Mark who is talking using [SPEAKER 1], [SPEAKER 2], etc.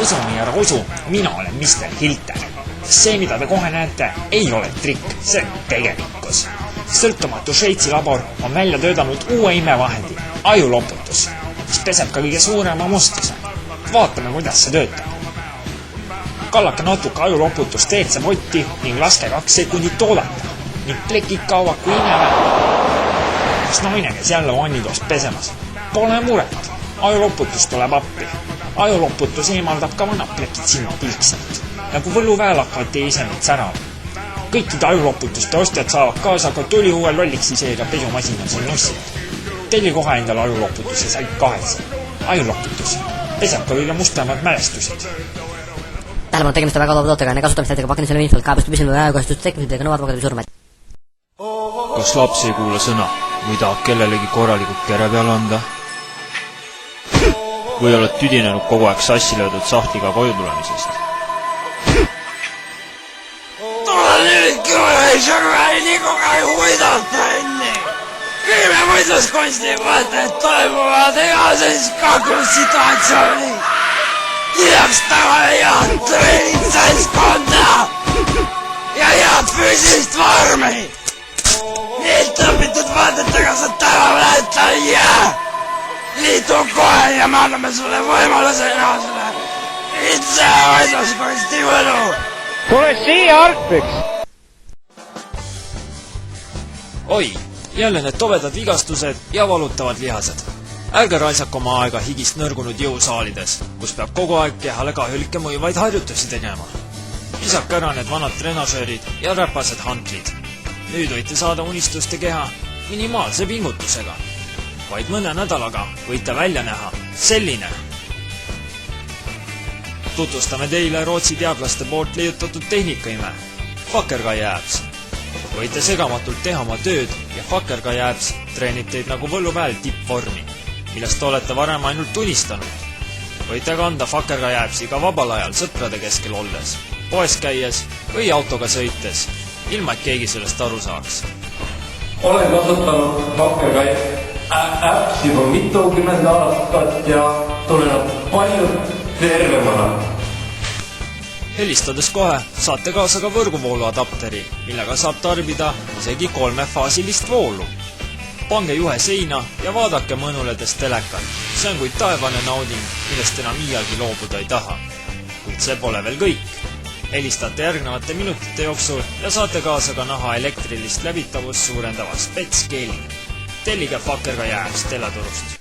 [SPEAKER 1] Usu või ära usu, mina olen Mr. Hilter. See, mida te kohe näete, ei ole trikk, see on tegelikkus. Sõltumatu Šveitsi labor on välja töötanud uue imevahendi, ajuloputus, mis peseb ka kõige suurema mustuse. Vaatame, kuidas see töötab. Kallake natuke ajuloputust teetse potti ning laske 2 sekundit oodata ning plekid kaovad kui imeväe. Kas naine, kes jälle vannitoast pesemas? Pole muret, ajuloputus tuleb appi. Ajuloputus eemaldab ka vanad plekid sinna pilksalt. Nagu võluväel hakkavad teie isemid särama. Kõikide ajuloputuste ostjad saavad kaasa ka tuli uue lolliksiseeria pesumasinas ja nussid. Telli kohe endale ajuloputuse sai 8. Ajuloputus peseb ka kõige mustemad mälestused.
[SPEAKER 2] Tähelepanu tegemist on väga loova tootega, enne kasutamistajatega pakendusele infot, kaebuste püsinud ajakasutust tekkimisega nõuad vagade surmaid.
[SPEAKER 3] Kas laps ei kuule sõna või tahab kellelegi korralikult kere peale anda? Või oled tüdinenud kogu aeg sassi löödud sahtliga koju tulemisest?
[SPEAKER 4] Tule nüüd küll, nii kogu aeg huidata enne! Kõime võitluskunsti mõtted toimuvad igases kaklussituatsiooni! Lisaks taga head treenid seltskonda ja head füüsilist vormi! Nii õpitud vaadetega sa tänav näita ei jää! Liitu kohe ja me anname sulle võimaluse näha selle itse võitluskunsti võlu!
[SPEAKER 5] Tule siia, Artpiks!
[SPEAKER 1] Oi, jälle need tobedad vigastused ja valutavad lihased. Ärge raisak oma aega higist nõrgunud jõusaalides, kus peab kogu aeg kehale kahjulikke mõjuvaid harjutusi tegema. Visake ära need vanad trenažöörid ja räpased hanklid. Nüüd võite saada unistuste keha minimaalse pingutusega. Vaid mõne nädalaga võite välja näha selline. Tutvustame teile Rootsi teadlaste poolt leiutatud tehnikaime, Fakergai Abs. Võite segamatult teha oma tööd ja Fakergai Abs treenib teid nagu võluväel tippvormi, millest olete varem ainult unistanud. Võite kanda Fakergai Absi ka vabal ajal sõprade keskel olles, poes käies või autoga sõites, ilma et keegi sellest aru saaks.
[SPEAKER 6] Olen kasutanud Fakergai Abs juba mitukümmend aastat ja tunnen palju tervemana.
[SPEAKER 1] Helistades kohe saate kaasa ka võrguvoolu adapteri, millega saab tarbida isegi 3-faasilist voolu. Pange juhe seina ja vaadake mõnuledes telekat. See on kui taevane nauding, millest enam iialgi loobuda ei taha. Kuid see pole veel kõik. Helistate järgnevate minutite jooksul ja saate kaasa ka naha elektrilist läbitavust suurendava spetskeeli. Tellige Fakergai Abs teleturust.